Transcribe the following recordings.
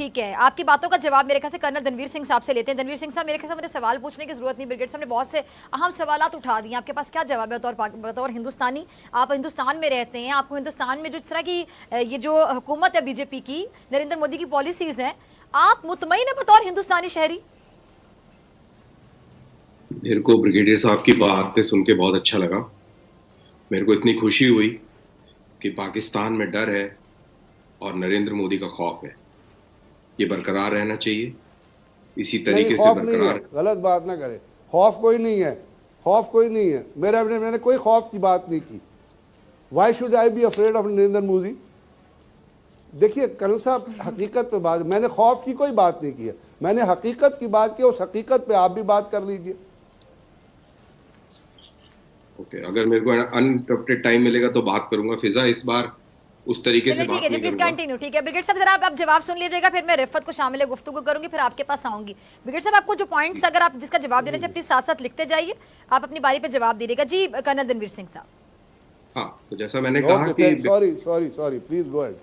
ठीक है, आपकी बातों का जवाब मेरे ख्याल से कर्नल रणवीर सिंह साहब से लेते हैं। रणवीर सिंह साहब, मेरे ख्याल से मुझे सवाल पूछने की जरूरत नहीं, ब्रिगेड साहब ने बहुत से अहम सवालात उठा दिए। आपके पास क्या जवाब है बतौर हिंदुस्तानी? आप हिंदुस्तान में रहते हैं, आपको हिंदुस्तान में जो इस तरह की ये जो हुकूमत है बीजेपी की, नरेंद्र मोदी की पॉलिसीज हैं, आप मुतमईन है बतौर हिंदुस्तानी शहरी? मेरे को ब्रिगेडियर साहब की बातें सुन के बहुत अच्छा लगा। मेरे को इतनी खुशी हुई कि पाकिस्तान में डर है और नरेंद्र मोदी का खौफ है। ये बरकरार रहना चाहिए, इसी नहीं, तरीके से खौफ नहीं है, बरकरार। गलत बात ना करे। खौफ कोई नहीं है, खौफ कोई नहीं है। मैंने कोई खौफ की बात नहीं की। Why should I be afraid of Narendra Modi? देखिए कर्नल साहब, हकीकत पे बात, मैंने खौफ की कोई बात नहीं की है, मैंने हकीकत की बात की। उस हकीकत पे आप भी बात कर लीजिए। ओके, अगर मेरे को अनइंटरप्टेड टाइम मिलेगा तो बात करूंगा। फिजा, इस बार उस तरीके से चलिए ठीक बात है जी, नहीं प्लीज करूंगा। कंटिन्यू। ठीक है ब्रिगेड साहब, जरा आप जवाब सुन लीजिएगा, फिर मैं रिफत को शामिल गुफ्तगू करूंगी, फिर आपके पास आऊंगी। ब्रिगेड साहब, आपको जो पॉइंट्स अगर आप जिसका जवाब देना चाहिए प्लीज साथ साथ लिखते जाइए, आप अपनी बारी पे जवाब दीजिएगा। जी कर्नल रणवीर सिंह साहब। हाँ, तो जैसा मैंने कहा ओके, कि सॉरी, प्लीज गो अहेड।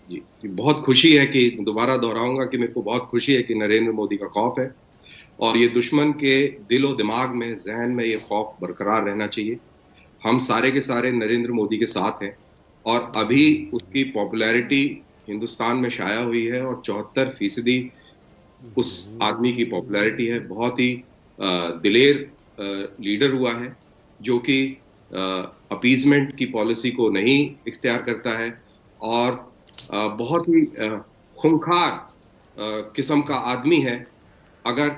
जी, कि बहुत खुशी है कि, दोबारा दोहराऊंगा कि मेरे को बहुत खुशी है कि नरेंद्र मोदी का खौफ है और ये दुश्मन के दिलो दिमाग में, जहन में ये खौफ बरकरार रहना चाहिए। हम सारे के सारे नरेंद्र मोदी के साथ हैं और अभी उसकी पॉपुलैरिटी हिंदुस्तान में शाया हुई है और 74% उस आदमी की पॉपुलैरिटी है। बहुत ही दिलेर लीडर हुआ है जो कि अपीजमेंट की पॉलिसी को नहीं इख्तियार करता है और बहुत ही खूंखार किस्म का आदमी है अगर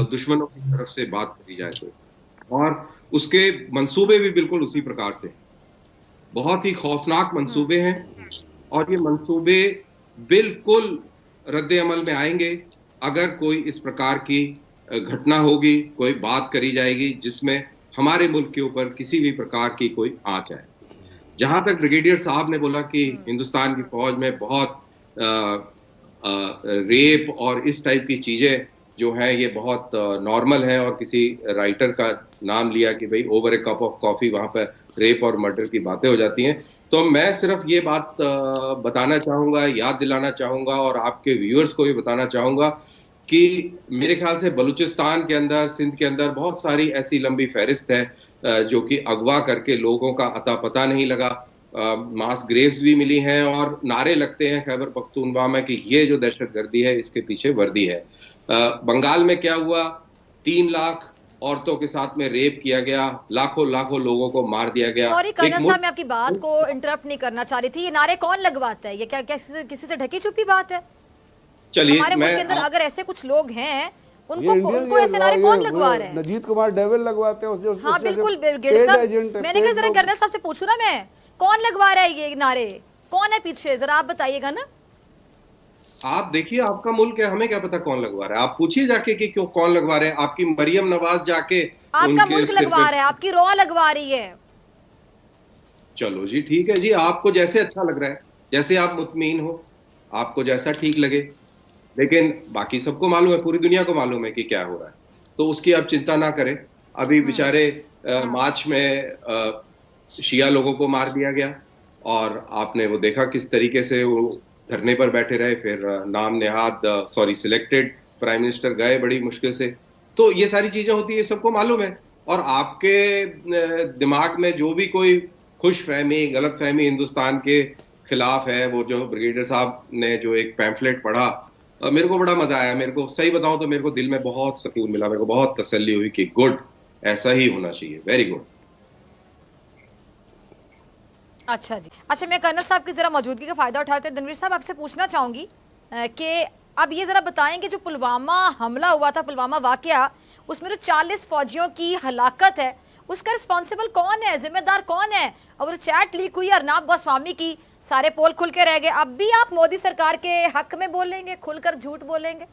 दुश्मनों की तरफ से बात करी जाए तो। और उसके मंसूबे भी बिल्कुल उसी प्रकार से, बहुत ही खौफनाक मंसूबे हैं और ये मंसूबे बिल्कुल रद्द अमल में आएंगे अगर कोई इस प्रकार की घटना होगी, कोई बात करी जाएगी जिसमें हमारे मुल्क के ऊपर किसी भी प्रकार की कोई आंच आए। जहां तक ब्रिगेडियर साहब ने बोला कि हिंदुस्तान की फौज में बहुत रेप और इस टाइप की चीजें जो है ये बहुत नॉर्मल है, और किसी राइटर का नाम लिया कि भाई over A cup of coffee वहां पर रेप और मर्डर की बातें हो जाती हैं, तो मैं सिर्फ ये बात बताना चाहूंगा, याद दिलाना चाहूंगा और आपके व्यूअर्स को भी बताना चाहूंगा कि मेरे ख्याल से बलूचिस्तान के अंदर, सिंध के अंदर बहुत सारी ऐसी लंबी फहरिस्त है जो कि अगवा करके लोगों का अता पता नहीं लगा। मास ग्रेव्स भी मिली हैं और नारे लगते हैं खैबर पख्तूनख्वा में कि ये जो दहशतगर्दी है इसके पीछे वर्दी है। बंगाल में क्या हुआ, 3 लाख औरतों के साथ में रेप किया गया, लाखों लाखों लोगों को मार दिया गया। सॉरी कर्नल साहब, मैं आपकी बात को इंटरप्ट नहीं करना चाह रही थी। ये नारे कौन लगवाता है? ये क्या किसी से ढकी छुपी बात है? चलिए, हमारे मुल्क के अंदर अगर ऐसे कुछ लोग हैं, उनको ऐसे नारे ये कौन लगवा रहे हैं? नजीद कुमार डेविल लगवाते हैं उसने। हाँ बिल्कुल ब्रिगेडियर साहब, मैंने कहा जरा कर्नल साहब से पूछू ना मैं, कौन लगवा रहा है ये नारे, कौन है पीछे, जरा आप बताइएगा ना। आप देखिए, आपका मुल्क है, हमें क्या पता कौन लगवा रहा है। आप पूछिए जाके कि क्यों, कौन लगवा रहे हैं। आपकी मरियम नवाज जाके आपका मुल्क लगवा रहा है, आपकी रॉ लगवा रही है। चलो जी, ठीक है जी, आपको जैसे अच्छा लग रहा है, जैसे आप मुतमीन हो, आपको जैसा ठीक लगे, लेकिन बाकी सबको मालूम है, पूरी दुनिया को मालूम है कि क्या हो रहा है, तो उसकी आप चिंता ना करें। अभी बेचारे मार्च में शिया लोगों को मार दिया गया और आपने वो देखा किस तरीके से वो धरने पर बैठे रहे, फिर नाम नेहाद सिलेक्टेड प्राइम मिनिस्टर गए बड़ी मुश्किल से। तो ये सारी चीजें होती है, सबको मालूम है। और आपके दिमाग में जो भी कोई खुश फहमी, गलत फहमी हिंदुस्तान के खिलाफ है, वो जो ब्रिगेडियर साहब ने जो एक पैम्फलेट पढ़ा, मेरे को बड़ा मजा आया। मेरे को सही बताऊं तो मेरे को दिल में बहुत सुकून मिला, मेरे को बहुत तसल्ली हुई कि गुड, ऐसा ही होना चाहिए, वेरी गुड। अच्छा जी, अच्छा मैं कर्नल साहब की जरा मौजूदगी का फायदा उठाते हैं रणवीर साहब आपसे पूछना चाहूंगी कि अब ये जरा बताएं कि जो पुलवामा हमला हुआ था, पुलवामा वाकया, उसमें जो 40 फौजियों की हलाकत है, उसका रिस्पॉन्सिबल कौन है, जिम्मेदार कौन है? और वो चैट लीक हुई अर्नाब गोस्वामी की, सारे पोल खुल के रह गए। अब भी आप मोदी सरकार के हक में बोलेंगे, खुलकर झूठ बोलेंगे?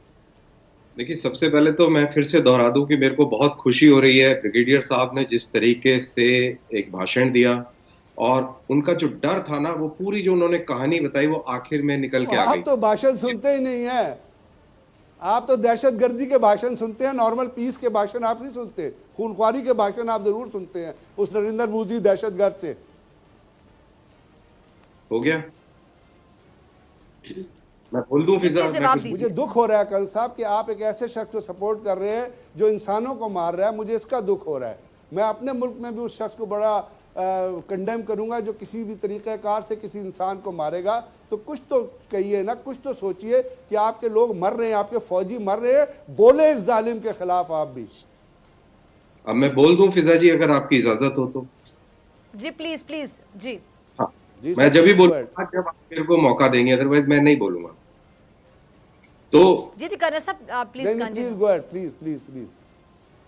देखिए, सबसे पहले तो मैं फिर से दोहरा दूं कि मेरे को बहुत खुशी हो रही है ब्रिगेडियर साहब ने जिस तरीके से एक भाषण दिया और उनका जो डर था ना, वो पूरी जो उन्होंने कहानी बताई वो आखिर में निकल के आ गई। आप तो भाषण सुनते ही नहीं है, आप तो दहशतगर्दी के भाषण सुनते हैं, नॉर्मल पीस के भाषण आप नहीं सुनते। खूनख्वारी के भाषण आप जरूर सुनते हैं उस नरेंद्र मोदी दहशतगर्द से। हो गया। मैं बोल दूं फिजा, प्लीज मैं जवाब कुछ दीजिए। मुझे दुख हो रहा है कल साहब कि आप एक ऐसे शख्स को सपोर्ट कर रहे हैं जो इंसानों को मार रहा है। मुझे इसका दुख हो रहा है। मैं अपने मुल्क में भी उस शख्स को बड़ा कंडेम करूंगा जो किसी भी तरीक़ाकार से किसी इंसान को मारेगा। तो कुछ तो कहिए ना, कुछ तो सोचिए कि आपके लोग मर रहे हैं, आपके फौजी मर रहे हैं, बोले इस जालिम के खिलाफ आप भी। अब मैं बोल दूं फिजा जी, अगर आपकी इजाजत हो तो। जी प्लीज प्लीज जी। हाँ, जी मैं सर, जब भी please go ahead. बोलूंगा जब आप मेरे को मौका देंगे, अदरवाइज मैं नहीं बोलूंगा। तो जी जी कर्नल साहब please please continue. Go ahead, please please please.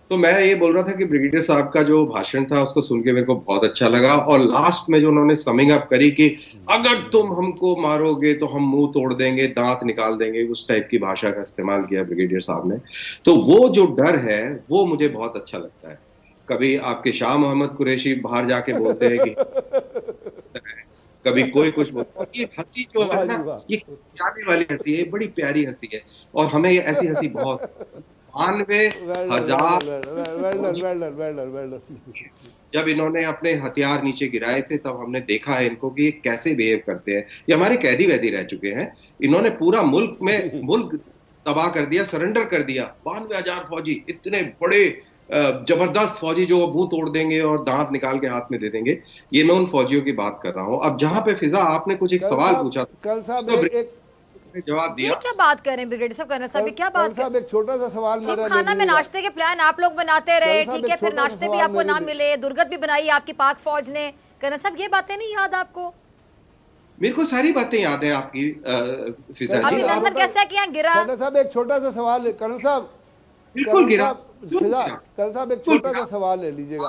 तो मैं ये बोल रहा था कि ब्रिगेडियर साहब का जो भाषण था उसको सुन के मेरे को बहुत अच्छा लगा, और लास्ट में जो उन्होंने समिंग अप करी कि अगर तुम हमको मारोगे तो हम मुंह तोड़ देंगे, दांत निकाल देंगे, उस टाइप की भाषा का इस्तेमाल किया ब्रिगेडियर साहब ने। तो वो जो डर है वो मुझे बहुत अच्छा लगता है। कभी आपके शाह मोहम्मद कुरैशी बाहर जाके बोलते हैं कि कभी कोई कुछ बोलता है। ये हंसी जो है ना, ये जाने वाली हंसी है, बड़ी प्यारी हंसी है, और हमें ये ऐसी हंसी बहुत 92,000 जब इन्होंने अपने हथियार नीचे गिराए थे तब हमने देखा है इनको कि ये कैसे बिहेव करते हैं। ये हमारे कैदी वैदी रह चुके हैं। इन्होंने पूरा मुल्क तबाह कर दिया, सरेंडर कर दिया। 92,000 फौजी, इतने बड़े जबरदस्त फौजी जो मुंह तोड़ देंगे और दांत निकाल के हाथ में दे देंगे। ये मैं उन फौजियों की बात कर रहा हूं। अब जहां पे फिजा आपने कुछ एक सवाल पूछा, कल साहब तो एक जवाब ये दिया। क्या बात कर रहे हैं ब्रिगेडियर साहब, कर्नल साहब ये क्या बात कर साहब एक छोटा सा सवाल जी, मेरा खाना में नाश्ते के प्लान आप लोग बनाते रहे, कर्नल साहब, ठीक है, एक फिर छोटा सा नाश्ते भी सवाल आपको मेरे ना लिए। मिले, दुर्गत भी बनाई आपकी पाक फौज ने। कर्नल साहब ये बातें नहीं याद आपको? मेरे को सारी बातें याद है आपकी फिजा अभी जी। नजर कैसा किया गिरा? कर्नल साहब एक छोटा सा सवाल है, कर्नल साहब, बिल्कुल कर्नल गिरा, साहब, फिजा, कर्नल साहब एक बिल्कुल छोटा सा गिरा। सवाल ले लीजिएगा।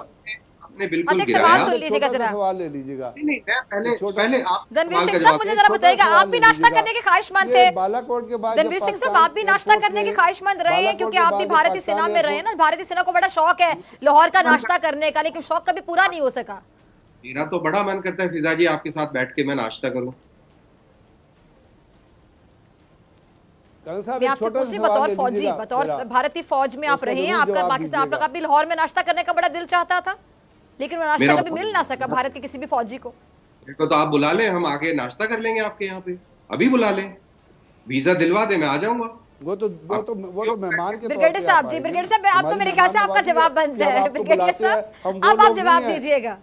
आपने बिल्कुल अच्छा, एक गिराया। सवाल सुन एक लीजिएगा छोटा सा जरा। सवाल ले लीजिएगा। नहीं, मैं पहले छोटा- पहले आप रणवीर सवाल का सिंह साहब जवाब मुझे एक जरा छोटा बताइएगा, सवाल आप भी ले नाश्ता लीजिएगा। करने के ख्वाहिशमंद ये थे? बालाकोट के बाद रणवीर जब सिंह साहब पाकिस्तान आप भी नाश्ता एयरफोर्स करने के ने- ख्वाहिशमंद रहे हैं, बालाकोट क्योंकि के आप बाद भी जब भारतीय पाकिस्तान सेना में रहे हैं एयरफोर्स- ना। भारतीय सेना को बड़ा शौक है लाहौर का नाश्ता करने का, लेकिन शौक कभी पूरा नहीं हो सका। मेरा तो बड़ा मन करता है फिजा जी आपके साथ बैठ के मैं नाश्ता करूं। कर्नल साहब मैं एक आपसे छोटा सा पूछी सवाल बतौर ले फौजी, लीजिएगा बतौर मेरा। भारतीय फौज में आप उसका रहे हैं, जरूर आपका जवाब पाकिस्तान, आप लोग दीजिएगा। का भी लाहौर में नाश्ता करने का बड़ा दिल चाहता था, लेकिन वो नाश्ता मेरा- कभी मिल ना सका भारत के किसी भी फौजी को। मेरे को तो आप बुला लें, हम आगे नाश्ता कर लेंगे आपके यहाँ पे। अभी बुला लें, वीजा दिलवा दे, मैं आ जाऊंगा। वो तो मेहमान के तौर ब्रिगेडियर पे साहब आप जी, आएंगे। ब्रिगेडियर साहब, आप तो हमारी मेरे ख्याल से आपका मेहमाननवाजी जवाब है बनता कि हम है। आपको ब्रिगेडियर बुलाते हैं, साहब हम वो अब आप लोग जवाब नहीं हैं। दीजिएगा।